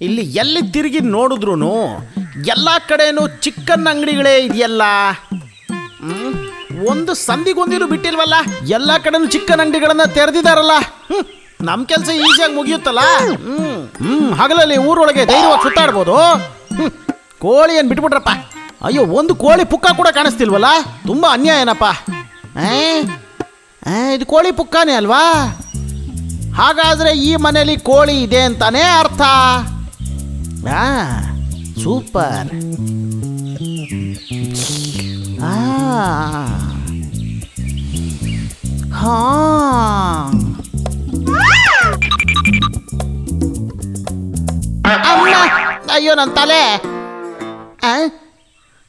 ಇಲ್ಲಿ ಎಲ್ಲಿ ತಿರುಗಿ ನೋಡಿದ್ರು ಎಲ್ಲ ಕಡೆನೂ ಚಿಕನ್ ಅಂಗಡಿಗಳೇ ಇದೆಯಲ್ಲ. ಒಂದು ಸಂದಿಗೊಂದಿರು ಬಿಟ್ಟಿಲ್ವಲ್ಲ, ಎಲ್ಲ ಕಡೆನೂ ಚಿಕನ್ ಅಂಗಡಿಗಳನ್ನ ತೆರೆದಿದ್ದಾರಲ್ಲ. ನಮ್ಮ ಕೆಲಸ ಈಸಿಯಾಗಿ ಮುಗಿಯುತ್ತಲ್ಲ. ಹಗಲಲ್ಲಿ ಊರೊಳಗೆ ಧೈರ್ಯವಾಗಿ ಸುತ್ತಾಡ್ಬೋದು. ಕೋಳಿಯನ್ನು ಬಿಟ್ಬಿಟ್ರಪ್ಪ. ಅಯ್ಯೋ, ಒಂದು ಕೋಳಿ ಪುಕ್ಕ ಕೂಡ ಕಾಣಿಸ್ತಿಲ್ವಲ್ಲ, ತುಂಬ ಅನ್ಯಾಯ ಏನಪ್ಪ. ಇದು ಕೋಳಿ ಪುಕ್ಕನೇ ಅಲ್ವಾ? ಹಾಗಾದ್ರೆ ಈ ಮನೆಯಲ್ಲಿ ಕೋಳಿ ಇದೆ ಅಂತಾನೆ ಅರ್ಥ. ಸೂಪರ್. ಅಯ್ಯೋ ನನ್ನ ತಲೆ.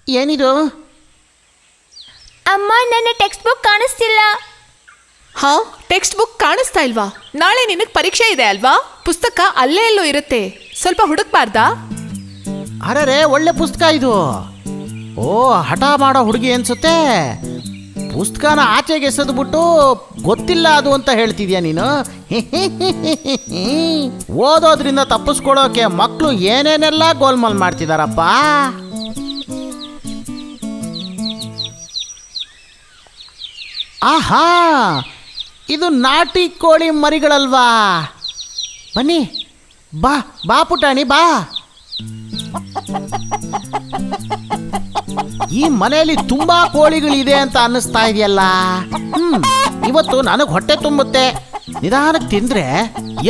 ಏನಿದು? ಅಮ್ಮ, ನನ್ನ ಟೆಕ್ಸ್ಟ್ ಬುಕ್ ಕಾಣಿಸ್ತಿಲ್ಲ. ಹಾ, ಟೆಕ್ಸ್ಟ್ ಬುಕ್ ಕಾಣಿಸ್ತಾ ಇಲ್ವಾ? ನಾಳೆ ನಿನಗೆ ಪರೀಕ್ಷೆ ಇದೆ ಅಲ್ವಾ? ಪುಸ್ತಕ ಅಲ್ಲೇ ಎಲ್ಲೋ ಇರುತ್ತೆ, ಸ್ವಲ್ಪ ಹುಡುಕ್ಬಾರ್ದಾ? ಅರೆ, ಒಳ್ಳೆ ಪುಸ್ತಕ ಇದು. ಓ, ಹಠ ಮಾಡೋ ಹುಡುಗಿ ಅನ್ಸುತ್ತೆ. ಪುಸ್ತಕನ ಆಚೆಗೆ ಎಸೆದ್ಬಿಟ್ಟು ಗೊತ್ತಿಲ್ಲ ಅದು ಅಂತ ಹೇಳ್ತಿದ್ಯಾ ನೀನು? ಓದೋದ್ರಿಂದ ತಪ್ಪಿಸ್ಕೊಳೋಕೆ ಮಕ್ಕಳು ಏನೇನೆಲ್ಲ ಗೋಲ್ಮಾಲ್ ಮಾಡ್ತಿದಾರಪ್ಪ. ಆಹಾ, ಇದು ನಾಟಿ ಕೋಳಿ ಮರಿಗಳಲ್ವಾ? ಬನ್ನಿ, ಬಾ ಬಾ ಪುಟಾಣಿ ಬಾ. ಈ ಮನೆಯಲ್ಲಿ ತುಂಬಾ ಕೋಳಿಗಳಿದೆ ಅಂತ ಅನ್ನಿಸ್ತಾ ಇದೆಯಲ್ಲ. ಇವತ್ತು ನನಗೆ ಹೊಟ್ಟೆ ತುಂಬುತ್ತೆ. ನಿಧಾನಕ್ಕೆ ತಿಂದ್ರೆ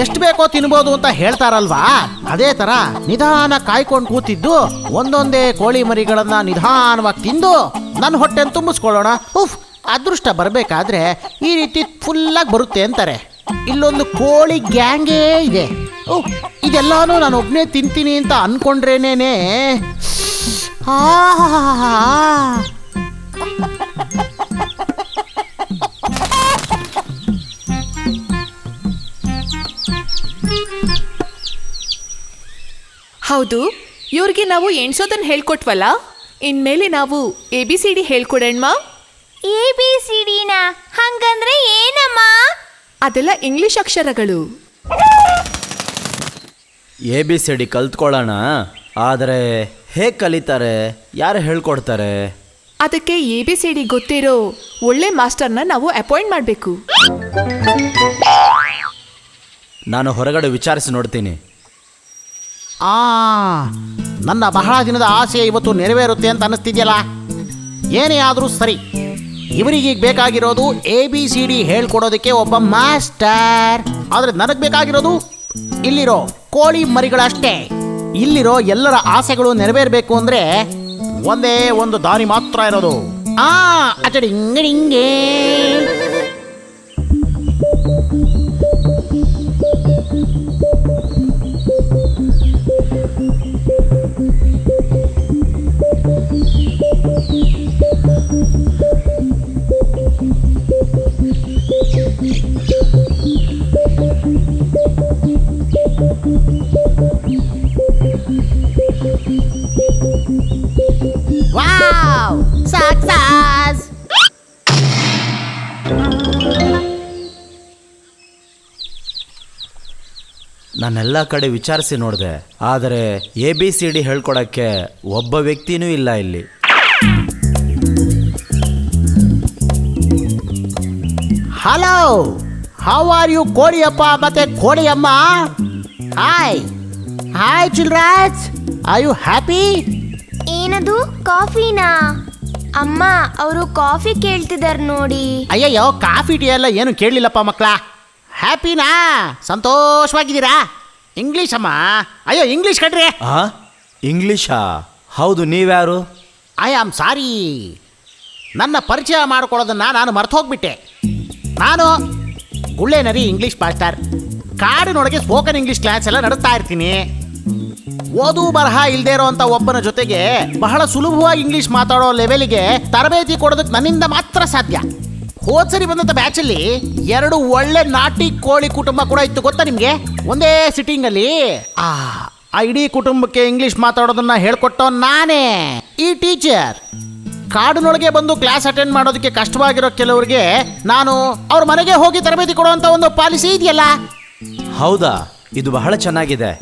ಎಷ್ಟು ಬೇಕೋ ತಿನ್ಬೋದು ಅಂತ ಹೇಳ್ತಾರಲ್ವಾ, ಅದೇ ತರ ನಿಧಾನ ಕಾಯ್ಕೊಂಡು ಕೂತಿದ್ದು ಒಂದೊಂದೇ ಕೋಳಿ ಮರಿಗಳನ್ನ ನಿಧಾನವಾಗಿ ತಿಂದು ನನ್ನ ಹೊಟ್ಟೆನ ತುಂಬಿಸ್ಕೊಳ್ಳೋಣ. ಅದೃಷ್ಟ ಬರಬೇಕಾದ್ರೆ ಈ ರೀತಿ ಫುಲ್ಲಾಗಿ ಬರುತ್ತೆ ಅಂತಾರೆ. ಇಲ್ಲೊಂದು ಕೋಳಿ ಗ್ಯಾಂಗೇ ಇದೆ. ಇದೆಲ್ಲಾನು ನಾನು ಒಬ್ಬನೇ ತಿಂತೀನಿ ಅಂತ ಅನ್ಕೊಂಡ್ರೇನೇನೆ. ಹೌದು, ಇವ್ರಿಗೆ ನಾವು ಎಣ್ಸೋದನ್ನ ಹೇಳ್ಕೊಟ್ವಲ್ಲ, ಇನ್ಮೇಲೆ ನಾವು ABCD ಹೇಳ್ಕೊಡಣ್ಮ. ABCDನ ಹಂಗಂದ್ರೆ ಏನಮ್ಮ? ಅದೆಲ್ಲ ಇಂಗ್ಲಿಷ್ ಅಕ್ಷರಗಳು. ABCD ಕಲ್ತ್ಕೊಳ್ಳೋಣ, ಆದರೆ ಹೇಗೆ ಕಲಿತಾರೆ? ಯಾರು ಹೇಳ್ಕೊಡ್ತಾರೆ? ಅದಕ್ಕೆ ABCD ಗೊತ್ತಿರೋ ಒಳ್ಳೆ ಮಾಸ್ಟರ್ನ ನಾವು ಅಪಾಯಿಂಟ್ ಮಾಡಬೇಕು. ನಾನು ಹೊರಗಡೆ ವಿಚಾರಿಸಿ ನೋಡ್ತೀನಿ. ನನ್ನ ಬಹಳ ದಿನದ ಆಸೆ ಇವತ್ತು ನೆರವೇರುತ್ತೆ ಅಂತ ಅನ್ನಿಸ್ತಿದ್ಯಲ್ಲ. ಏನೇ ಆದರೂ ಸರಿ, ಇವರಿಗೆ ಬೇಕಾಗಿರೋದು ABCD ಹೇಳ್ಕೊಡೋದಕ್ಕೆ ಒಬ್ಬ ಮಾಸ್ಟರ್. ಆದರೆ ನನಗೆ ಬೇಕಾಗಿರೋದು ಇಲ್ಲಿರೋ ಕೋಳಿ ಮರಿಗಳಷ್ಟೇ. ಇಲ್ಲಿರೋ ಎಲ್ಲರ ಆಸೆಗಳು ನೆರವೇರಬೇಕು ಅಂದರೆ ಒಂದೇ ಒಂದು ದಾರಿ ಮಾತ್ರ ಇರೋದು. ಅಚಡಿಂಗಡಿಂಗೆ. Wow, success! ನಾನೆಲ್ಲ ಕಡೆ ವಿಚಾರಿಸಿ ನೋಡಿದೆ, ಆದರೆ ABCD ಹೇಳ್ಕೊಡೋಕ್ಕೆ ಒಬ್ಬ ವ್ಯಕ್ತಿನೂ ಇಲ್ಲ ಇಲ್ಲಿ. ಹಲೋ, ಹೌ ಆರ್ ಯು ಕೋಳಿಯಪ್ಪ ಮತ್ತೆ ಕೋಳಿಯಮ್ಮ? Hi hi childrens, are you happy? ಏನದು, ಕಾಫಿನಾ? ಅಮ್ಮ, ಅವರು ಕಾಫಿ ಕೇಳ್ತಿದಾರೆ ನೋಡಿ. ಅಯ್ಯಯ್ಯೋ, ಕಾಫಿ ಟೀ ಎಲ್ಲ ಏನು ಕೇಳಲಿಲ್ಲಪ್ಪ ಮಕ್ಕಳ. ಹ್ಯಾಪಿನಾ? ಸಂತೋಷವಾಗಿದ್ದೀರಾ? ಇಂಗ್ಲೀಷ್ ಅಮ್ಮ. ಅಯ್ಯೋ, ಇಂಗ್ಲೀಷ್ ಕಣ್ರಿ. ಇಂಗ್ಲೀಷಾ? ಹೌದು, ನೀವ್ಯಾರು? ಐ ಆಮ್ ಸಾರಿ, ನನ್ನ ಪರಿಚಯ ಮಾಡ್ಕೊಳ್ಳೋದನ್ನು ನಾನು ಮರ್ತು ಹೋಗ್ಬಿಟ್ಟೆ. ನಾನು ಗುಳ್ಳೆನರಿ ಇಂಗ್ಲೀಷ್ ಮಾಸ್ಟರ್. ಕಾಡಿನೊಳಗೆ ಸ್ಪೋಕನ್ ಇಂಗ್ಲೀಷ್ ಕ್ಲಾಸ್ ಎಲ್ಲ ನಡೆಸ್ತಾ ಇರ್ತೀನಿ. ಓದು ಬರಹ ಇಲ್ಲದೆ ಇರೋಂಥ ಒಬ್ಬನ ಜೊತೆಗೆ ಬಹಳ ಸುಲಭವಾಗಿ ಇಂಗ್ಲೀಷ್ ಮಾತಾಡೋ ಲೆವೆಲ್ಗೆ ತರಬೇತಿ ಕೊಡೋದಕ್ಕೆ ನನ್ನಿಂದ ಮಾತ್ರ ಸಾಧ್ಯ. ಹೋದ್ಸರಿ ಬಂದಂಥ ಬ್ಯಾಚಲ್ಲಿ 2 ಒಳ್ಳೆ ನಾಟಿ ಕೋಳಿ ಕುಟುಂಬ ಕೂಡ ಇತ್ತು, ಗೊತ್ತಾ ನಿಮಗೆ? ಒಂದೇ ಸಿಟ್ಟಿಂಗಲ್ಲಿ ಆ ಇಡೀ ಕುಟುಂಬಕ್ಕೆ ಇಂಗ್ಲೀಷ್ ಮಾತಾಡೋದನ್ನ ಹೇಳ್ಕೊಟ್ಟೋ ನಾನೇ. ಈ ಟೀಚರ್ ಕಾಡಿನೊಳಗೆ ಬಂದು ಕ್ಲಾಸ್ ಅಟೆಂಡ್ ಮಾಡೋದಕ್ಕೆ ಕಷ್ಟವಾಗಿರೋ ಕೆಲವರಿಗೆ ನಾನು ಅವ್ರ ಮನೆಗೆ ಹೋಗಿ ತರಬೇತಿ ಕೊಡುವಂಥ ಒಂದು ಪಾಲಿಸಿ ಇದೆಯಲ್ಲ. ಹೌದಾ? ಇದು ಬಹಳ ಚೆನ್ನಾಗಿದೆ.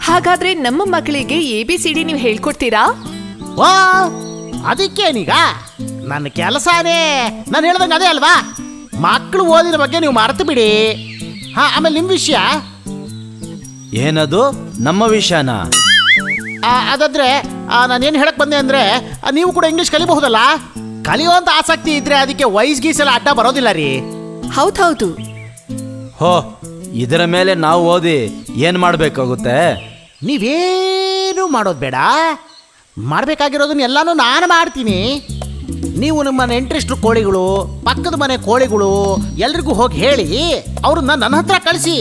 ಹಾಗಾದ್ರೆ ನಮ್ಮ ಮಕ್ಕಳಿಗೆ ABCD ನೀವು ಹೇಳ್ಕೊಡ್ತೀರಾ? ಓ ಅದಕ್ಕೇನೀಗ ನನ್ನ ಕೆಲಸನೇ ನಾನು ಹೇಳ್ದಂಗೆ ಅದೇ ಅಲ್ವಾ. ಮಕ್ಕಳು ಓದಿನ ಬಗ್ಗೆ ನೀವು ಮರೆತು ಬಿಡಿ. ಹಾ, ಆಮೇಲೆ ನಿಮ್ಮ ವಿಷಯ ಏನದು ನಮ್ಮ ವಿಷಯನ? ಅದಾದ್ರೆ ನಾನೇನು ಹೇಳಕ್ ಬಂದೆ ಅಂದ್ರೆ ನೀವು ಕೂಡ ಇಂಗ್ಲಿಷ್ ಕಲಿಬಹುದಲ್ಲ. ಕಲಿಯುವಂತ ಆಸಕ್ತಿ ಇದ್ರೆ ಅದಕ್ಕೆ ವಯಸ್ ಗೀಸೆಲ್ಲ ಅಡ್ಡ ಬರೋದಿಲ್ಲ ರೀ. ಹೌದೌದು. ಹೋ, ಇದರ ಮೇಲೆ ನಾವು ಓದಿ ಏನ್ ಮಾಡ್ಬೇಕಾಗುತ್ತೆ? ನೀವೇನು ಮಾಡೋದು ಬೇಡ, ಮಾಡಬೇಕಾಗಿರೋದನ್ನ ಎಲ್ಲಾನು ನಾನು ಮಾಡ್ತೀನಿ. ನೀವು ನಿಮ್ಮ ನೆಂಟರಿಷ್ಟ್ರು ಕೋಳಿಗಳು, ಪಕ್ಕದ ಮನೆ ಕೋಳಿಗಳು ಎಲ್ರಿಗೂ ಹೋಗಿ ಹೇಳಿ ಅವ್ರನ್ನ ನನ್ನ ಹತ್ರ ಕಳಿಸಿ.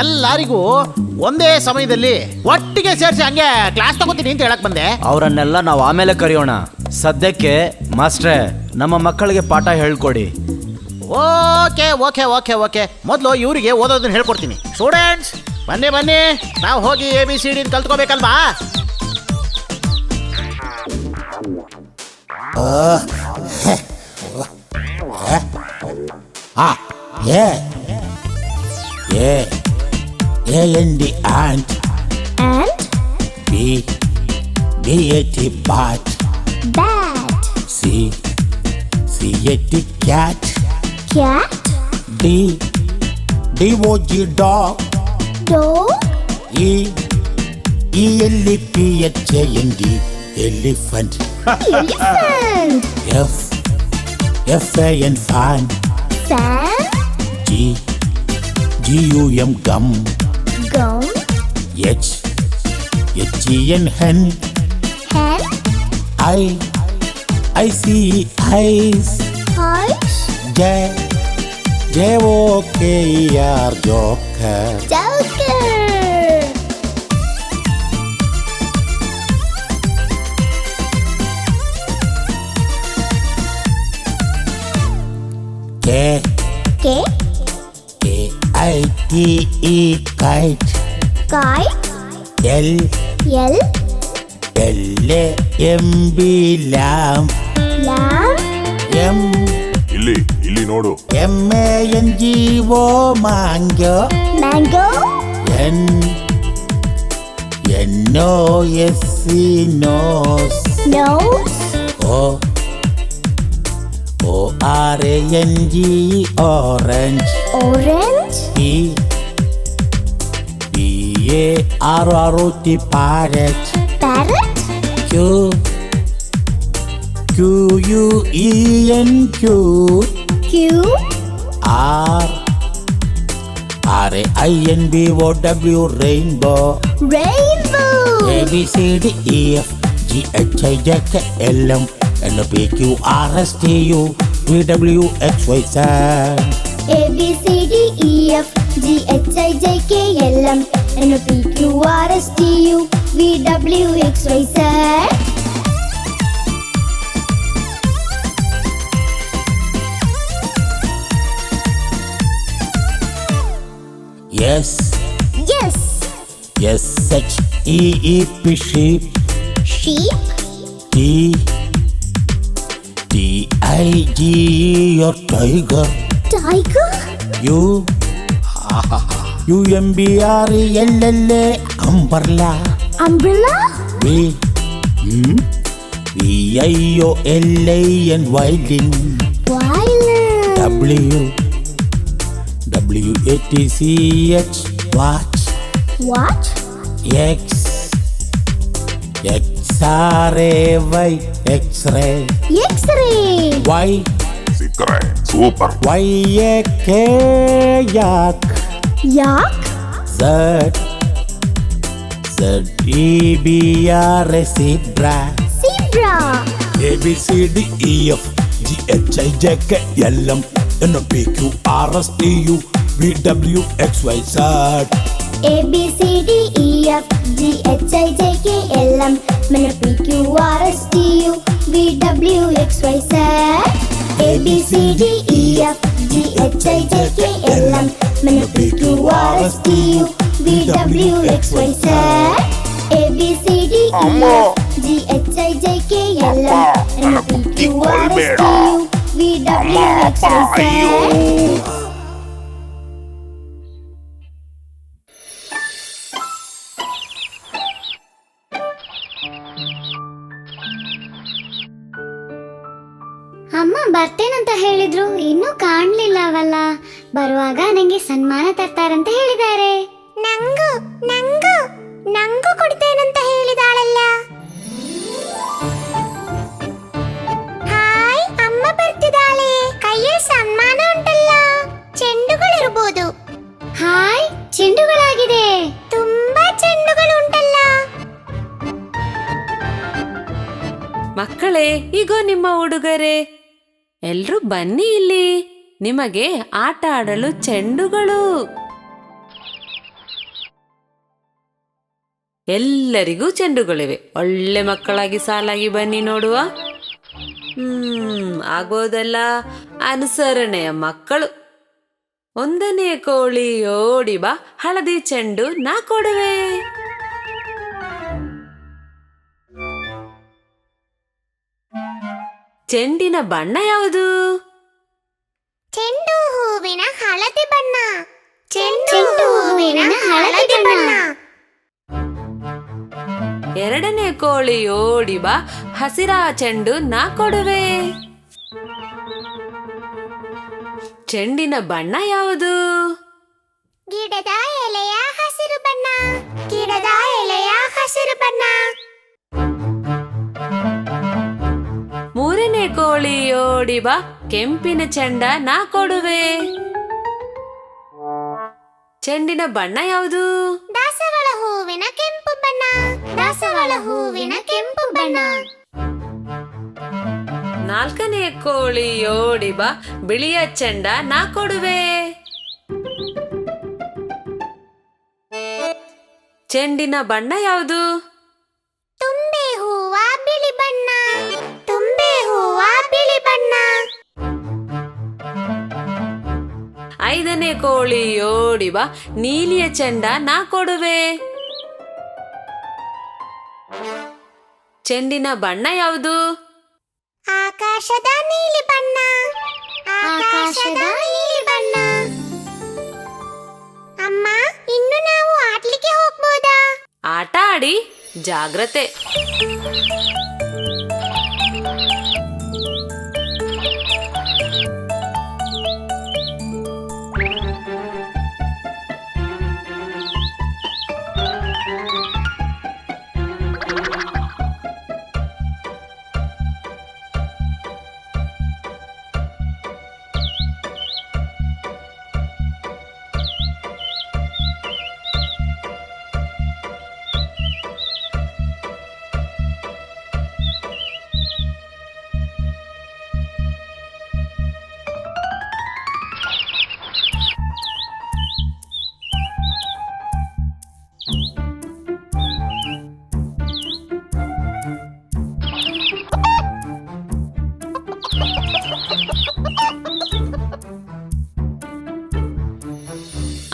ಎಲ್ಲರಿಗೂ ಒಂದೇ ಸಮಯದಲ್ಲಿ ಒಟ್ಟಿಗೆ ಸೇರಿಸಿ ಹಂಗೆ ಕ್ಲಾಸ್ ತಗೋತೀನಿ ಅಂತ ಹೇಳಕ್ ಬಂದೆ. ಅವರನ್ನೆಲ್ಲ ನಾವು ಆಮೇಲೆ ಕರೆಯೋಣ. ಸದ್ಯಕ್ಕೆ ಮಾಸ್ಟ್ರೇ, ನಮ್ಮ ಮಕ್ಕಳಿಗೆ ಪಾಠ ಹೇಳ್ಕೊಡಿ. ಓಕೆ ಓಕೆ ಓಕೆ ಓಕೆ ಮೊದಲು ಇವರಿಗೆ ಓದೋದನ್ನ ಹೇಳ್ಕೊಡ್ತೀನಿ. ಸ್ಟೂಡೆಂಟ್ಸ್ ಬನ್ನಿ ಬನ್ನಿ, ನಾವು ಹೋಗಿ ABCD ಕಲ್ತ್ಕೋಬೇಕಲ್ವಾ? A-N-D ant. And B-A-T bat. bat. C-A-T cat. Cat. D-O-G dog. Dog. E-L-E-P-H-A-N-D elephant. Elephant. F-A-N fan. Fan. G-U-M gum. Gum. H-E-N hen. Hen. I-C-E eyes. Eyes. J-O-K-E-R joker. Joker. K. K. K-I-T-E kite. Kite. L. L. L-A-M-B lamb. Lamb. M. ಇಲ್ಲಿ ನೋಡು. M-A-N-G-O mango. Mango. N. N-O-S-E nose. Nose. O. O-R-A-N-G-E orange. Orange. P. P-A-R-R-O-T parrot. Parrot. Q. Q-U-E-N cute. Q. R. R-A-I-N-B-O-W rainbow. Rainbow. A-B-C-D-E-F-G-H-I-J-K-L-M N-O-P-Q-R-S-T-U V-W-X-Y-Z. A B C D E F G H I J K L M N O P Q R S T U V W X Y Z. Yes. Yes. S-H-E-E-P sheep. Sheep. T-I-G-E or tiger. Tiger. U-M-B-R-E-L-L-A umbrella. Umbrella. V-I-O-L-A-N violin. Violin. W-A-T-C-H watch. Watch. X X-R-A-Y X-ray. X-ray. Y ಸಿಕ್ಕರೆ super. Y-A-K yak. Yak. Z Z-E-B-R-A zebra. Zebra. A-B-C-D-E-F G-H-I-J-K-L-M N-O-P-Q-R-S-T-U V-W-X-Y-Z. A B C D E F G H I J K L M N O P Q R S T U V W X Y Z. A B C D E F G H I J K L M N O P Q R S T U V W X Y Z. A B C D E F G H I J K L M N O P Q R S T U V W X Y Z. ಬರ್ತೇನಂತ ಹೇಳಿದ್ರು, ಇನ್ನೂ ಕಾಣ್ಲಿಲ್ಲವಲ್ಲ. ಬರುವಾಗ ನಂಗೆ ಸನ್ಮಾನ ತರ್ತಾರಂತ ಹೇಳಿದ್ದಾರೆ. ನಂಗೂ ನಂಗೂ ನಂಗೂ ಕೊಡ್ತೇನಂತ ಹೇಳಿದಾಳಲ್ಲ. Hi, ಅಮ್ಮ ಬರ್ತಿದ್ದಾಳೆ. ಕೈಯಲ್ಲಿ ಸನ್ಮಾನ ಉಂಟಲ್ಲ, ಚೆಂಡುಗಳಿರ್ಬೋದು. ಹಾಯ್, ಚೆಂಡುಗಳಾಗಿದೆ. ತುಂಬಾ ಚೆಂಡುಗಳು ಉಂಟಲ್ಲ. ಮಕ್ಕಳೇ, ಈಗ ನಿಮ್ಮ ಉಡುಗೊರೆ. ಎಲ್ರೂ ಬನ್ನಿ ಇಲ್ಲಿ, ನಿಮಗೆ ಆಟ ಆಡಲು ಚೆಂಡುಗಳು. ಎಲ್ಲರಿಗೂ ಚೆಂಡುಗಳಿವೆ. ಒಳ್ಳೆ ಮಕ್ಕಳಾಗಿ ಸಾಲಾಗಿ ಬನ್ನಿ ನೋಡುವ. ಆಗೋದಲ್ಲ, ಅನುಸರಣೆಯ ಮಕ್ಕಳು. 1ನೇ ಕೋಳಿ ಓಡಿ ಬಾ, ಹಳದಿ ಚೆಂಡು ನಾ ಕೊಡುವೆ. ಚೆಂಡಿನ ಬಣ್ಣ ಯಾವುದು? ಚೆಂಡು ಹೂವಿನ ಹಳದಿ ಬಣ್ಣ. ಚೆಂಡು ಹೂವಿನ ಹಳದಿ ಬಣ್ಣ. 2ನೇ ಕೋಳಿ ಓಡಿ ಬಾ, ಹಸಿರ ಚೆಂಡು ನಾ ಕೊಡುವೆ. ಚೆಂಡಿನ ಬಣ್ಣ ಯಾವುದು? ಗಿಡದ ಎಲೆಯ ಹಸಿರು ಬಣ್ಣ. ಗಿಡದ ಎಲೆಯ ಹಸಿರು ಬಣ್ಣ. 3ನೇ ಕೋಳಿ ಓಡಿ ಬಾ, ಕೆಂಪಿನ ಚೆಂಡ ನಾ ಕೊಡುವೆ. ಚೆಂಡಿನ ಬಣ್ಣ ಯಾವುದು? ದಾಸವಾಳ ಹೂವಿನ ಕೆಂಪು ಬಣ್ಣ. ದಾಸವಾಳ ಹೂವಿನ ಕೆಂಪು ಬಣ್ಣ. 4ನೇ ಕೋಳಿ ಓಡಿ ಬಾ, ಬಿಳಿಯ ಚೆಂಡ ನಾ ಕೊಡುವೆ. ಚೆಂಡಿನ ಬಣ್ಣ ಯಾವುದು? ತುಂಬೆ ಹೂವ ಬಿಳಿ ಬಣ್ಣ. ತುಂಬೆ ಹೂವ ಬಿಳಿ ಬಣ್ಣ. 5ನೇ ಕೋಳಿ ಓಡಿ ಬಾ, ನೀಲಿಯ ಚೆಂಡ ನಾ ಕೊಡುವೆ. ಚೆಂಡಿನ ಬಣ್ಣ ಯಾವುದು? ಆಕಾಶದ ನೀಲಿ ಬಣ್ಣ. ಆಕಾಶದ ನೀಲಿ ಬಣ್ಣ. ಅಮ್ಮ, ಇನ್ನು ನಾವು ಆಡ್ಲಿಕ್ಕೆ ಹೋಗ್ಬೋದಾ? ಆಟ ಆಡಿ, ಜಾಗ್ರತೆ.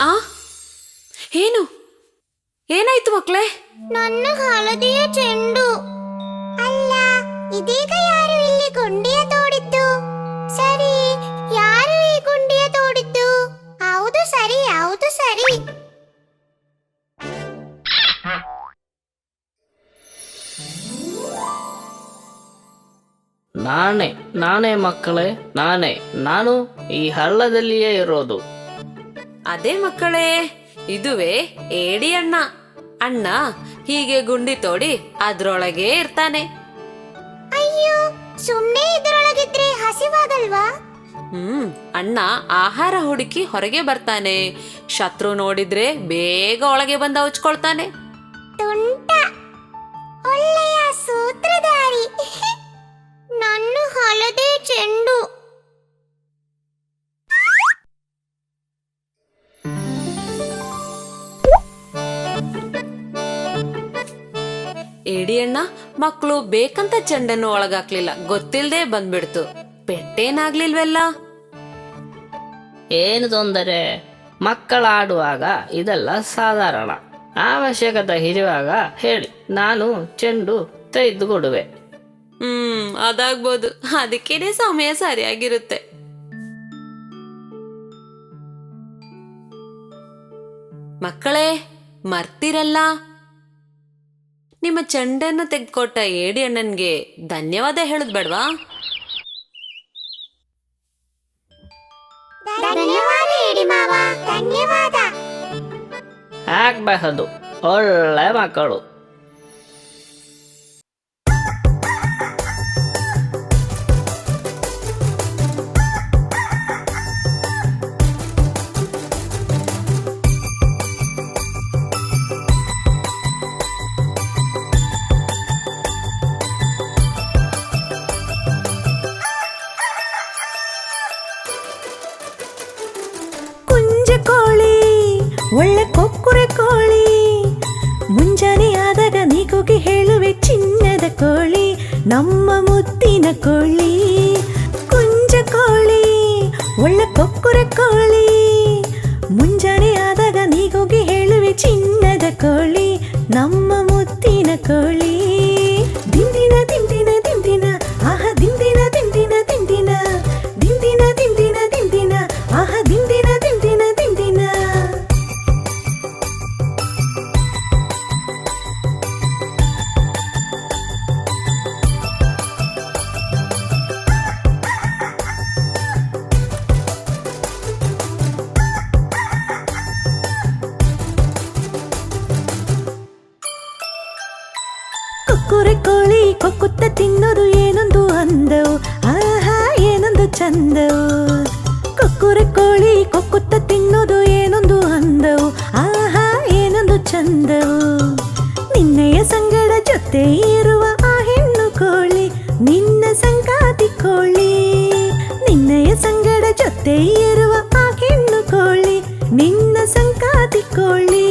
ಆ ಏನು ಏನಾಯ್ತು ಮಕ್ಕಳೇ? ನನ್ನ ಹಳದಿಯ ಚೆಂಡು. ಅಲ್ಲ, ಇದೀಗ ಯಾರು ಇಲ್ಲಿ ಗುಂಡಿಯ ತೋಡಿದ್ದು? ಸರಿ, ಯಾರು ಈ ಗುಂಡಿಯ ತೋಡಿದ್ದು? ಹೌದು ಸರಿ, ಹೌದು ಸರಿ. ನಾನೇ ಮಕ್ಕಳೇ, ನಾನು ಈ ಹಳ್ಳದಲ್ಲಿಯೇ ಇರೋದು. ಅದೇ ಮಕ್ಕಳೇ, ಇದುವೇ ಏಡಿ ಅಣ್ಣ. ಅಣ್ಣ ಹೀಗೆ ಗುಂಡಿ ತೋಡಿ ಅದ್ರೊಳಗೆ ಇರ್ತಾನೆ. ಅಯ್ಯೋ, ಸುಮ್ಮನೆ ಇದರೊಳಗಿದ್ರೆ ಹಸಿವಾಗಲ್ವಾ? ಅಣ್ಣ ಆಹಾರ ಹುಡುಕಿ ಹೊರಗೆ ಬರ್ತಾನೆ. ಶತ್ರು ನೋಡಿದ್ರೆ ಬೇಗ ಒಳಗೆ ಬಂದ ಉಚ್ಕೊಳ್ತಾನೆ. ತುಂಟ, ಒಳ್ಳೆಯ ಸೂತ್ರಧಾರಿ. ನನ್ನ ಹಳದಿ ಚೆಂಡು. ಏಡಿ ಅಣ್ಣ ಮಕ್ಕಳು ಬೇಕಂತ ಚೆಂಡನ್ನು ಒಳಗಾಕ್ಲಿಲ್ಲ, ಗೊತ್ತಿಲ್ದೆ ಬಂದ್ಬಿಡ್ತು. ಪೆಟ್ಟೇನಾಗ್ಲಿಲ್ವೆಲ್ಲ? ಏನು ತೊಂದರೆ, ಮಕ್ಕಳಾಡುವಾಗ ಇದೆಲ್ಲ ಸಾಧಾರಣ. ಅವಶ್ಯಕತೆ ಇರುವಾಗ ಹೇಳಿ, ನಾನು ಚೆಂಡು ತೆಗೆದು ಕೊಡುವೆ. ಅದಾಗ್ಬೋದು, ಅದಕ್ಕೇನೆ ಸಮಯ ಸರಿಯಾಗಿರುತ್ತೆ. ಮಕ್ಕಳೇ, ಮರ್ತಿರಲ್ಲ, ನಿಮ್ಮ ಚೆಂಡನ್ನು ತೆಗೆದುಕೊಟ್ಟ ಏಡಿ ಅಣ್ಣನ್ಗೆ ಧನ್ಯವಾದ ಹೇಳುದ್ ಬೇಡ್ವಾ? ಧನ್ಯವಾದ ಹೇಳಿ ಮಾವ, ಧನ್ಯವಾದ. ಆಗಬಹುದು, ಒಳ್ಳೆ ಮಕ್ಕಳು. ಕುಂಜ ಕೋಳಿ, ಒಳ್ಳೆ ಕೊಕ್ಕುರೆ ಕೋಳಿ, ಮುಂಜಾನೆ ಆದಾಗ ನೀಗೋಗಿ ಹೇಳುವೆ ಚಿನ್ನದ ಕೋಳಿ, ನಮ್ಮ ಮುದ್ದಿನ ಕೋಳಿ. ಕುಂಜ ಕೋಳಿ, ಒಳ್ಳೆ ಕೊಕ್ಕುರೆ ಕೋಳಿ, ಮುಂಜಾನೆ ಆದಾಗ ನೀಗೋಗಿ ಹೇಳುವೆ ಚಿನ್ನದ ಕೋಳಿ, ನಮ್ಮ ಮುದ್ದಿನ ಕೋಳಿ. ದಿಂದಿನ ದಿಂದಿನ ದಿಂದಿನ, ಆಹ ದಿಂದಿನ ದಿಂದಿನ ದಿಂದಿನ, ದಿಂದಿನ ದಿಂದಿನ ದಿಂದಿನ, ಆಹ ದಿಂದಿನ ದಿಂದಿನ ದಿಂದಿನ. ಕೊಕ್ಕುರೆ ಕೋಳಿ ಕೊಕ್ಕುತ್ತ ತಿನ್ನೋದು ಏನೊಂದು ಅಂದವು, ಆಹಾ ಏನೊಂದು ಚಂದವು. ಕೊಕ್ಕುರೆ ಕೋಳಿ ಕೊಕ್ಕುತ್ತ ತಿನ್ನೋದು ಏನೊಂದು ಅಂದವು, ಆಹಾ ಏನೊಂದು ಚಂದವು. ನಿನ್ನೆಯ ಸಂಗಡ ಜೊತೆ ಇರುವ ಆ ಹೆಣ್ಣು ಕೋಳಿ ನಿನ್ನ ಸಂಗಾತಿ ಕೋಳಿ, ನಿನ್ನೆಯ ಸಂಗಡ ಜೊತೆ ಇರುವ ಆ ಹೆಣ್ಣು ಕೋಳಿ ನಿನ್ನ ಸಂಗಾತಿ ಕೋಳಿ.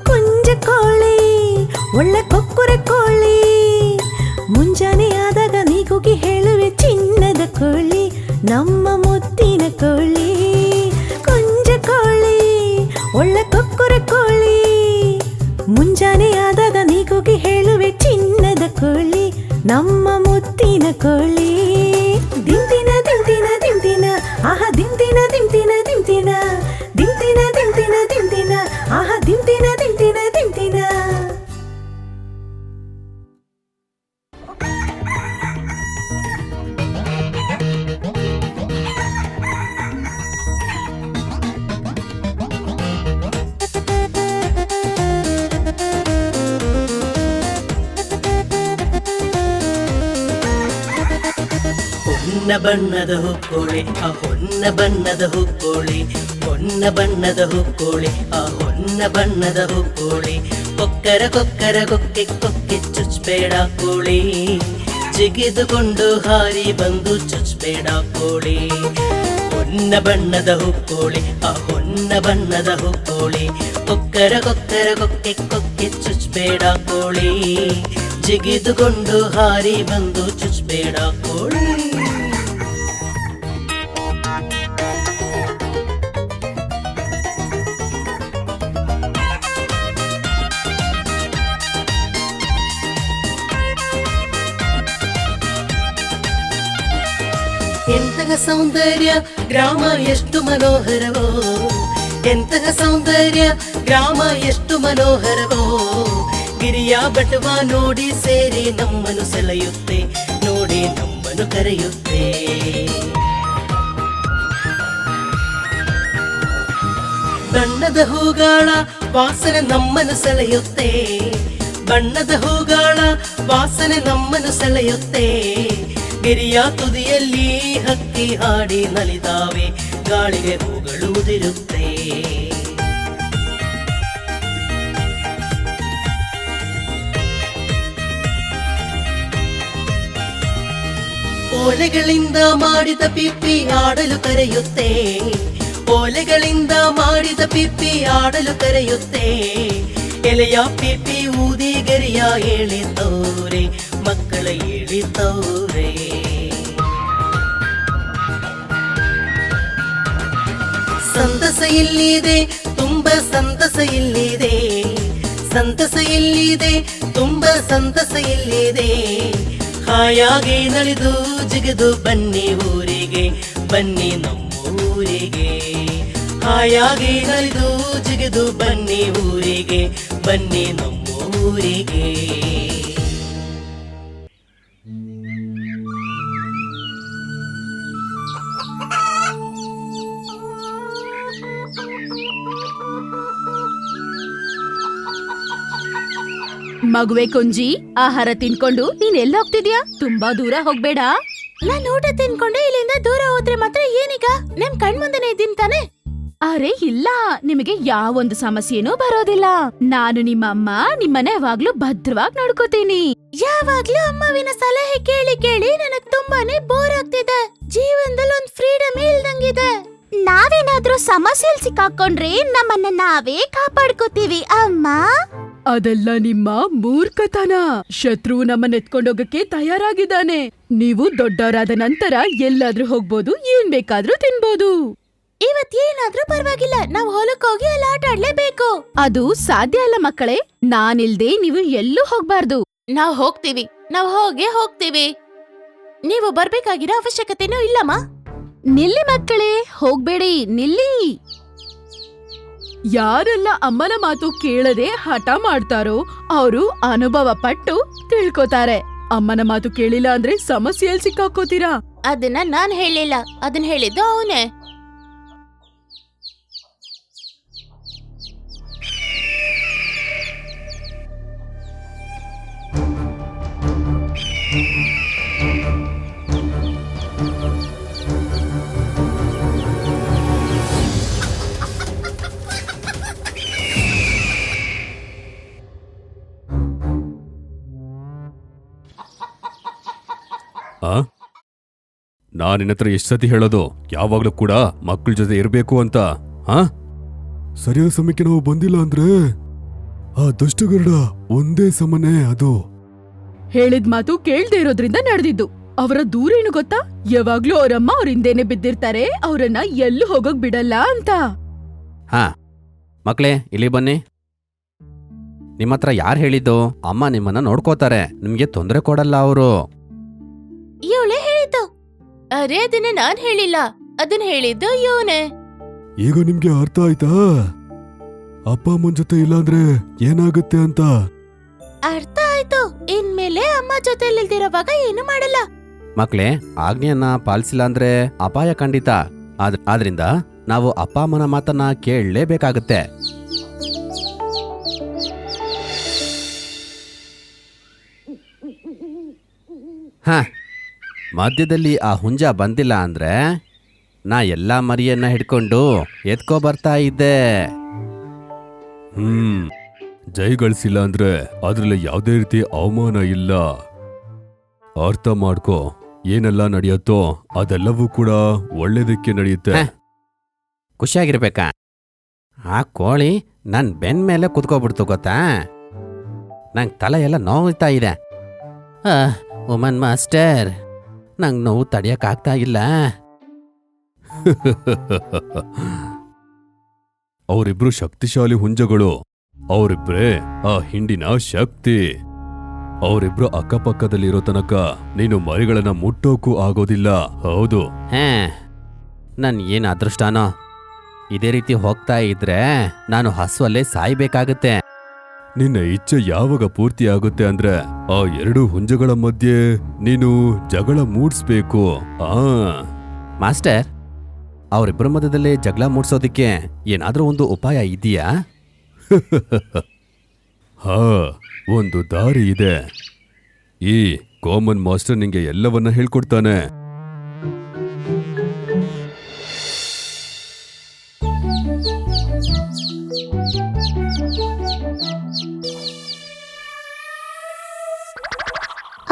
ಕುಂಜ ಕೋಳಿ, ಒಳ್ಳೆ ಕೊಕ್ಕುರೆ ಕೋಳಿ, ಮುಂಜಾನೆ ಆದಾಗ ನೀಗೋಗಿ ಹೇಳುವೆ ಚಿನ್ನದ ಕೋಳಿ, ನಮ್ಮ ಮುದ್ದಿನ ಕೋಳಿ. ಕುಂಜ ಕೋಳಿ, ಒಳ್ಳೆ ಕೊಕ್ಕುರೆ ಕೋಳಿ, ಮುಂಜಾನೆ ಆದಾಗ ನೀಗೋಗಿ ಹೇಳುವೆ ಚಿನ್ನದ ಕೋಳಿ, ನಮ್ಮ ಮುದ್ದಿನ ಕೋಳಿ. ದಿಂದಿನ ದಿಂದಿನ ದಿಂದಿನ, ಆಹ ದಿಂದಿನ ದಿಂದಿನ ದಿಂದಿನ, ದಿಂದಿನ ದಿಂದಿನ ದಿಂದಿನ, ಆಹ ದಿಂದಿನ ದಿಂದಿನ ದಿಂದಿನ. ಹೊನ್ನ ಬಣ್ಣದ ಹುಕ್ಕೋಳಿ, ಆ ಹೊನ್ನ ಬಣ್ಣದ ಹುಕ್ಕೋಳಿ, ಹೊನ್ನ ಬಣ್ಣದ ಹುಕ್ಕೋಳಿ, ಆ ಹೊನ್ನ ಬಣ್ಣದ ಹುಕ್ಕೋಳಿ. ಕೊಕ್ಕರ ಕೊಕ್ಕರ ಕೊಕ್ಕೆ ಕೊಕ್ಕೆ ಚುಚ್ಚಬೇಡ ಕೋಳಿ, ಜಿಗಿದುಕೊಂಡು ಹಾರಿ ಬಂದು ಚುಚ್ಚಬೇಡ ಕೋಳಿ. ಹೊನ್ನ ಬಣ್ಣದ ಹುಕ್ಕೋಳಿ, ಆ ಹೊನ್ನ ಬಣ್ಣದ ಹುಕ್ಕೋಳಿ, ಕೊಕ್ಕರ ಕೊಕ್ಕರ ಕೊಕ್ಕೆ ಕೊಕ್ಕೆ ಚುಚ್ಚಬೇಡ ಕೋಳಿ, ಜಿಗಿದುಕೊಂಡು ಹಾರಿ ಬಂದು ಚುಚ್ಚಬೇಡ ಕೋಳಿ. ಎಂತಹ ಸೌಂದರ್ಯ ಗ್ರಾಮ ಎಷ್ಟು ಮನೋಹರವೋ, ಎಂತಹ ಸೌಂದರ್ಯ ಗ್ರಾಮ ಎಷ್ಟು ಮನೋಹರವೋ. ಗಿರಿಯ ಬಟವ ನೋಡಿ ಸೇರಿ ನಮ್ಮನ್ನು ಸೆಳೆಯುತ್ತೆ, ನೋಡಿ ನಮ್ಮನ್ನು ಕರೆಯುತ್ತೆ. ಬಣ್ಣದ ಹೂಗಳ ವಾಸನೆ ನಮ್ಮನ್ನು ಸೆಳೆಯುತ್ತೆ, ಬಣ್ಣದ ಹೂಗಳ ವಾಸನೆ ನಮ್ಮನ್ನು ಸೆಳೆಯುತ್ತೆ. ಗಿರಿಯ ತುದಿಯಲ್ಲಿ ಹಕ್ಕಿ ಹಾಡಿ ನಲಿದಾವೆ, ಗಾಳಿಗೆ ಹೂಗಳು ಉದಿರುತ್ತೆ. ಓಲೆಗಳಿಂದ ಮಾಡಿದ ಪಿಪ್ಪಿ ಆಡಲು ಕರೆಯುತ್ತೆ, ಓಲೆಗಳಿಂದ ಮಾಡಿದ ಪಿಪ್ಪಿ ಆಡಲು ಕರೆಯುತ್ತೆ. ಎಲೆಯ ಪಿಪ್ಪಿ ಊದಿ ಗೆರೆಯ ಹೇಳಿದ್ದವ್ರೆ, ಮಕ್ಕಳ ಹೇಳಿದ್ದವ್ರೆ. ಸಂತಸ ಇಲ್ಲಿದೆ, ತುಂಬ ಸಂತಸ ಇಲ್ಲಿದೆ, ಸಂತಸ ಇಲ್ಲಿದೆ, ತುಂಬ ಸಂತಸ ಇಲ್ಲಿದೆ. ಹಾಯಾಗಿ ನಲಿದು ಜಿಗಿದು ಬನ್ನಿ ಊರಿಗೆ, ಬನ್ನಿ ನಮ್ಮೂರಿಗೆ. ಹಾಯಾಗಿ ನಲಿದು ಜಿಗಿದು ಬನ್ನಿ ಊರಿಗೆ, ಬನ್ನಿ ನಮ್ಮೂರಿಗೆ. ಮಗುವೆ ಕುಂಜಿ ಆಹಾರ ತಿನ್ಕೊಂಡು ನೀನ್ ಎಲ್ಲಿ ಹೋಗ್ತಿದ್ಯಾ? ತುಂಬಾ ದೂರ ಹೋಗ್ಬೇಡ. ನಾನ್ ಊಟ ತಿನ್ಕೊಂಡು ಇಲ್ಲಿಂದ ದೂರ ಹೋದ್ರೆ ಮಾತ್ರ ಏನೀಗ? ನಿಮ್ ಕಣ್ ಮುಂದೆನೆ ಇದ್ದೀನಿ ತಾನೆ? ಅರೆ ಇಲ್ಲ, ನಿಮಗೆ ಯಾವೊಂದು ಸಮಸ್ಯೆನೂ ಬರೋದಿಲ್ಲ. ನಾನು ನಿಮ್ಮಮ್ಮ ನಿಮ್ಮನೆ ಯಾವಾಗ್ಲೂ ಭದ್ರವಾಗಿ ನೋಡ್ಕೋತೀನಿ. ಯಾವಾಗ್ಲೂ ಅಮ್ಮವಿನ ಸಲಹೆ ಕೇಳಿ ಕೇಳಿ ನನಗ್ ತುಂಬಾನೇ ಬೋರ್ ಆಗ್ತಿದೆ. ಜೀವನದಲ್ಲಿ ಒಂದ್ ಫ್ರೀಡಮ್ ಇಲ್ದಂಗಿದೆ. ನಾವೇನಾದ್ರೂ ಸಮಸ್ಯೆಲ್ ಸಿಕ್ಕಾಕೊಂಡ್ರೆ ನಮ್ಮನ್ನ ನಾವೇ ಕಾಪಾಡ್ಕೋತೀವಿ ಅಮ್ಮ. ಅದೆಲ್ಲ ನಿಮ್ಮ ಮೂರ್ಖತನ. ಶತ್ರು ನಮ್ಮನ್ನ ಎತ್ಕೊಂಡೋಗಕ್ಕೆ ತಯಾರಾಗಿದ್ದಾನೆ. ನೀವು ದೊಡ್ಡವರಾದ ನಂತರ ಎಲ್ಲಾದ್ರೂ ಹೋಗ್ಬೋದು, ಏನ್ ಬೇಕಾದ್ರೂ ತಿನ್ಬೋದು. ಇವತ್ತೇನಾದ್ರೂ ಪರವಾಗಿಲ್ಲ, ನಾವ್ ಹೊಲಕ್ ಹೋಗಿ ಅಲ್ಲಿ ಆಟ ಆಡ್ಲೇಬೇಕು. ಅದು ಸಾಧ್ಯ ಅಲ್ಲ ಮಕ್ಕಳೇ. ನಾನಿಲ್ದೆ ನೀವು ಎಲ್ಲೂ ಹೋಗ್ಬಾರ್ದು. ನಾವ್ ಹೋಗ್ತೀವಿ, ನಾವ್ ಹೋಗ್ತೀವಿ. ನೀವು ಬರ್ಬೇಕಾಗಿರೋ ಅವಶ್ಯಕತೆನೂ ಇಲ್ಲಮ್ಮ. ನಿಲ್ಲಿ ಮಕ್ಕಳೇ, ಹೋಗ್ಬೇಡಿ, ನಿಲ್ಲಿ. ಯಾರೆಲ್ಲ ಅಮ್ಮನ ಮಾತು ಕೇಳದೆ ಹಠ ಮಾಡ್ತಾರೋ ಅವರು ಅನುಭವ ಪಟ್ಟು ತಿಳ್ಕೊತಾರೆ. ಅಮ್ಮನ ಮಾತು ಕೇಳಿಲ್ಲ ಅಂದ್ರೆ ಸಮಸ್ಯೆಯಲ್ಲಿ ಸಿಕ್ಕಾಕೋತೀರಾ. ಅದನ್ನ ನಾನ್ ಹೇಳಿಲ್ಲ, ಅದನ್ನ ಹೇಳಿದ್ದು ಅವನೇ. ನಾನು ನಿನ್ನ ಹತ್ರ ಎಷ್ಟು ಸತಿ ಹೇಳೋದು, ಯಾವಾಗ್ಲೂ ಕೂಡ ಮಕ್ಕಳ ಜೊತೆ ಇರಬೇಕು ಅಂತ. ಸರಿಯಾದ ಸಮಯಕ್ಕೆ ನಾವು ಬಂದಿಲ್ಲ ಅಂದ್ರೆ ಆ ದುಷ್ಟಗರುಡ ಒಂದೇ ಸಮನೆ ಅದು. ಹೇಳಿದ ಮಾತು ಕೇಳ್ದೆ ಇರೋದ್ರಿಂದ ನಡೆದಿದ್ದು. ಅವರ ದೂರ ಏನು ಗೊತ್ತಾ? ಯಾವಾಗ್ಲೂ ಅವರಮ್ಮ ಅವ್ರ ಹಿಂದೆನೆ ಬಿದ್ದಿರ್ತಾರೆ, ಅವರನ್ನ ಎಲ್ಲೂ ಹೋಗೋಕ್ ಬಿಡಲ್ಲ ಅಂತ. ಮಕ್ಳೇ ಇಲ್ಲಿ ಬನ್ನಿ. ನಿಮ್ಮ ಹತ್ರ ಯಾರು ಹೇಳಿದ್ದು? ಅಮ್ಮ ನಿಮ್ಮನ್ನ ನೋಡ್ಕೋತಾರೆ, ನಿಮ್ಗೆ ತೊಂದರೆ ಕೊಡಲ್ಲ ಅವರು. ಇವಳೇ ಹೇಳಿದ್ದು. ಅರೆ ಅದನ್ನ ನಾನ್ ಹೇಳಿಲ್ಲ, ಅದನ್ನ ಹೇಳಿದ್ದು ಇವನೇ. ಈಗ ನಿಮ್ಗೆ ಅರ್ಥ ಆಯ್ತಾ ಅಪ್ಪ ಅಮ್ಮನ ಜೊತೆ ಇಲ್ಲಾಂದ್ರೆ ಏನಾಗುತ್ತೆ ಅಂತ? ಅರ್ಥ ಆಯ್ತು. ಇನ್ಮೇಲೆ ಅಮ್ಮ ಜೊತೆಲಿಲ್ದಿರೋವಾಗ ಏನು ಮಾಡಲ್ಲ. ಮಕ್ಳೇ, ಆಜ್ಞೆಯನ್ನ ಪಾಲಿಸಿಲ್ಲ ಅಂದ್ರೆ ಅಪಾಯ ಖಂಡಿತ. ಆದ್ರಿಂದ ನಾವು ಅಪ್ಪ ಅಮ್ಮನ ಮಾತನ್ನ ಕೇಳಲೇಬೇಕಾಗತ್ತೆ. ಮಧ್ಯದಲ್ಲಿ ಆ ಹುಂಜ ಬಂದಿಲ್ಲ ಅಂದ್ರೆ ನಾ ಎಲ್ಲಾ ಮರಿಯನ್ನ ಹಿಡ್ಕೊಂಡು ಎತ್ಕೋ ಬರ್ತಾ ಇದ್ದೆ. ಜೈಗಳಿಸಿಲ್ಲ ಅಂದ್ರೆ ಅದ್ರಲ್ಲಿ ಯಾವುದೇ ರೀತಿ ಅವಮಾನ ಇಲ್ಲ. ಅರ್ಥ ಮಾಡ್ಕೋ, ಏನೆಲ್ಲ ನಡೆಯುತ್ತೋ ಅದೆಲ್ಲವೂ ಕೂಡ ಒಳ್ಳೇದಕ್ಕೆ ನಡೆಯುತ್ತೆ. ಖುಷಿಯಾಗಿರ್ಬೇಕಾ? ಆ ಕೋಳಿ ನನ್ ಬೆನ್ ಮೇಲೆ ಕುತ್ಕೋಬಿಡ್ತು ಗೊತ್ತಾ? ನಂಗೆ ತಲೆ ಎಲ್ಲ ನೋವ್ತಾ ಇದೆ. ಉಮನ್ ಮಾಸ್ಟರ್, ನಂಗೆ ನೋವು ತಡಿಯಕ್ಕಾಗ್ತಾ ಇಲ್ಲ. ಅವರಿಬ್ರು ಶಕ್ತಿಶಾಲಿ ಹುಂಜಗಳು. ಅವರಿಬ್ರೇ ಆ ಹಿಂಡಿನ ಶಕ್ತಿ. ಅವರಿಬ್ರು ಅಕ್ಕಪಕ್ಕದಲ್ಲಿರೋ ತನಕ ನೀನು ಮರಿಗಳನ್ನ ಮುಟ್ಟೋಕು ಆಗೋದಿಲ್ಲ. ಹೌದು. ನನ್ ಏನ್ ಅದೃಷ್ಟನೋ, ಇದೇ ರೀತಿ ಹೋಗ್ತಾ ಇದ್ರೆ ನಾನು ಹಸುವಲ್ಲೇ ಸಾಯ್ಬೇಕಾಗತ್ತೆ. ನಿನ್ನ ಇಚ್ಛೆ ಯಾವಾಗ ಪೂರ್ತಿ ಆಗುತ್ತೆ ಅಂದ್ರೆ ಆ ಎರಡು ಹುಂಜಗಳ ಮಧ್ಯೆ ನೀನು ಜಗಳ ಮೂಡಿಸ್ಬೇಕು. ಮಾಸ್ಟರ್, ಅವರಿಬ್ಬರ ಮಧ್ಯದಲ್ಲಿ ಜಗಳ ಮೂಡ್ಸೋದಿಕ್ಕೆ ಏನಾದ್ರೂ ಒಂದು ಉಪಾಯ ಇದೆಯಾ? ಒಂದು ದಾರಿ ಇದೆ. ಈ ಕಾಮನ್ ಮಾಸ್ಟರ್ ನಿಂಗೆ ಎಲ್ಲವನ್ನ ಹೇಳ್ಕೊಡ್ತಾನೆ.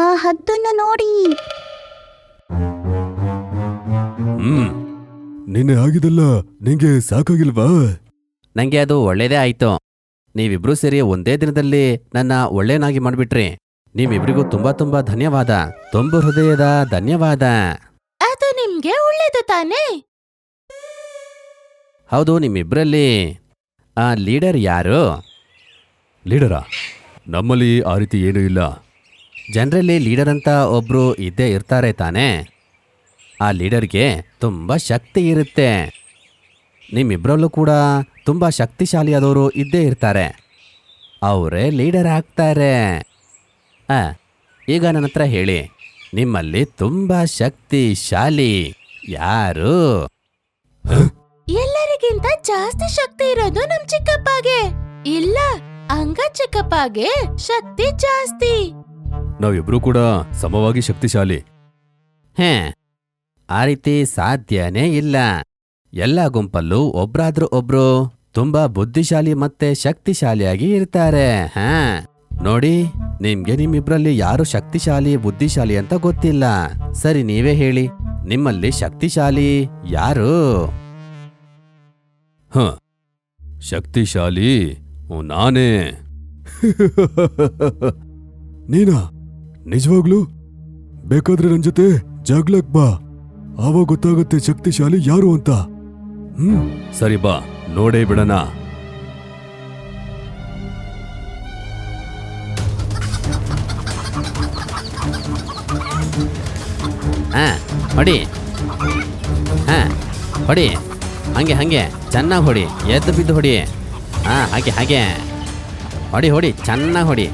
ಆ ಹದ್ದನ್ನು ನೋಡಿ. ನಿನ್ನೆ ಆಗಿದಲ್ಲ ನಿಂಗೆ ಸಾಕಾಗಿಲ್ವಾ? ನಂಗೆ ಅದು ಒಳ್ಳೇದೇ ಆಯ್ತು. ನೀವಿಬ್ರು ಸೇರಿ ಒಂದೇ ದಿನದಲ್ಲಿ ನನ್ನ ಒಳ್ಳೇನಾಗಿ ಮಾಡ್ಬಿಟ್ರಿ. ನೀವಿಬ್ರಿಗೂ ತುಂಬಾ ತುಂಬಾ ಧನ್ಯವಾದ. ತುಂಬ ಹೃದಯದ ಧನ್ಯವಾದ. ಅದು ನಿಮ್ಗೆ ಒಳ್ಳೇದು ತಾನೇ? ಹೌದು, ನಿಮ್ಮಿಬ್ರಲ್ಲಿ ಆ ಲೀಡರ್ ಯಾರು? ಲೀಡರಾ? ನಮ್ಮಲ್ಲಿ ಆ ರೀತಿ ಏನೂ ಇಲ್ಲ. ಜನರಲ್ಲಿ ಲೀಡರ್ ಅಂತ ಒಬ್ರು ಇದ್ದೇ ಇರ್ತಾರೆ ತಾನೇ? ಆ ಲೀಡರ್ಗೆ ತುಂಬ ಶಕ್ತಿ ಇರುತ್ತೆ. ನಿಮ್ಮಿಬ್ರಲ್ಲೂ ಕೂಡ ತುಂಬ ಶಕ್ತಿಶಾಲಿಯಾದವರು ಇದ್ದೇ ಇರ್ತಾರೆ. ಅವರೇ ಲೀಡರ್ ಆಗ್ತಾರೆ. ಈಗ ನನ್ನ ಹತ್ರ ಹೇಳಿ, ನಿಮ್ಮಲ್ಲಿ ತುಂಬ ಶಕ್ತಿಶಾಲಿ ಯಾರು? ಎಲ್ಲರಿಗಿಂತ ಜಾಸ್ತಿ ಶಕ್ತಿ ಇರೋದು ನಮ್ ಚಿಕ್ಕಪ್ಪಗೆ. ಇಲ್ಲ, ಅಂಗ ಚಿಕ್ಕಪ್ಪಗೆ ಶಕ್ತಿ ಜಾಸ್ತಿ. ನಾವಿಬ್ರು ಕೂಡ ಸಮವಾಗಿ ಶಕ್ತಿಶಾಲಿ. ಹೇ, ಆ ರೀತಿ ಸಾಧ್ಯನೇ ಇಲ್ಲ. ಎಲ್ಲ ಗುಂಪಲ್ಲೂ ಒಬ್ರಾದ್ರೂ ಒಬ್ರು ತುಂಬಾ ಬುದ್ಧಿಶಾಲಿ ಮತ್ತೆ ಶಕ್ತಿಶಾಲಿಯಾಗಿ ಇರ್ತಾರೆ. ಹಾ ನೋಡಿ, ನಿಮ್ಗೆ ನಿಮ್ಮಿಬ್ರಲ್ಲಿ ಯಾರು ಶಕ್ತಿಶಾಲಿ ಬುದ್ಧಿಶಾಲಿ ಅಂತ ಗೊತ್ತಿಲ್ಲ. ಸರಿ, ನೀವೇ ಹೇಳಿ, ನಿಮ್ಮಲ್ಲಿ ಶಕ್ತಿಶಾಲಿ ಯಾರು? ಹ, ಶಕ್ತಿಶಾಲಿ ನಾನೇ. ನೀನಾ? ನಿಜವಾಗ್ಲು? ಬೇಕಾದ್ರೆ ನನ್ ಜೊತೆ ಜಗ್ಲಕ್ ಬಾ, ಆವಾಗ ಗೊತ್ತಾಗುತ್ತೆ ಶಕ್ತಿಶಾಲಿ ಯಾರು ಅಂತ. ಸರಿ ಬಾ, ನೋಡೇ ಬಿಡಣ. ಹಾ ಹೊಡಿ, ಹಾ ಹೊಡಿ, ಹಂಗೆ ಹಂಗೆ ಚೆನ್ನಾಗಿ ಹೊಡಿ, ಎದ್ದು ಬಿದ್ದು ಹೊಡಿ. ಹಾ ಹಾಗೆ ಹಾಗೆ ಹೊಡಿ ಹೊಡಿ, ಚೆನ್ನಾಗಿ ಹೊಡಿ.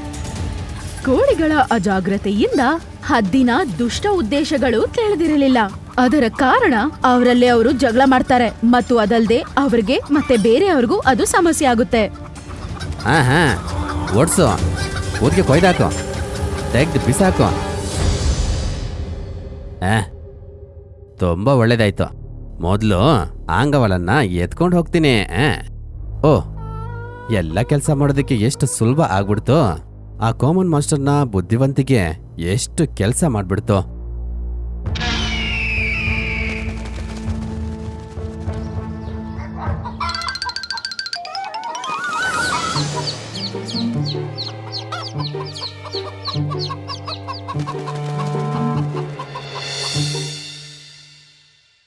ಕೋಳಿಗಳ ಅಜಾಗ್ರತೆಯಿಂದ ಹದ್ದಿನ ದುಷ್ಟ ಉದ್ದೇಶಗಳು ತಿಳಿದಿರಲಿಲ್ಲ. ಅದರ ಕಾರಣ ಅವರಲ್ಲೇ ಅವರು ಜಗಳ ಮಾಡ್ತಾರೆ ಮತ್ತು ಅದಲ್ಲದೆ ಅವ್ರಿಗೆ ಮತ್ತೆ ಬೇರೆಯವ್ರಿಗೂ ಅದು ಸಮಸ್ಯೆ ಆಗುತ್ತೆ. ಹಾ ಹಾ ಓಡ್ಸು, ಊರಿಗೆ ಕೊಯ್ದಾಕು, ತೆಗ್ದು ಬಿಸಾಕು. ತುಂಬಾ ಒಳ್ಳೇದಾಯ್ತು. ಮೊದಲು ಆಂಗವಲನ್ನ ಎತ್ಕೊಂಡು ಹೋಗ್ತೀನಿ. ಓ, ಎಲ್ಲ ಕೆಲಸ ಮಾಡೋದಕ್ಕೆ ಎಷ್ಟು ಸುಲಭ ಆಗ್ಬಿಡ್ತು. ಆ ಕಾಮನ್ ಮಾಸ್ಟರ್ನ ಬುದ್ಧಿವಂತಿಕೆ ಎಷ್ಟು ಕೆಲಸ ಮಾಡ್ಬಿಡ್ತು.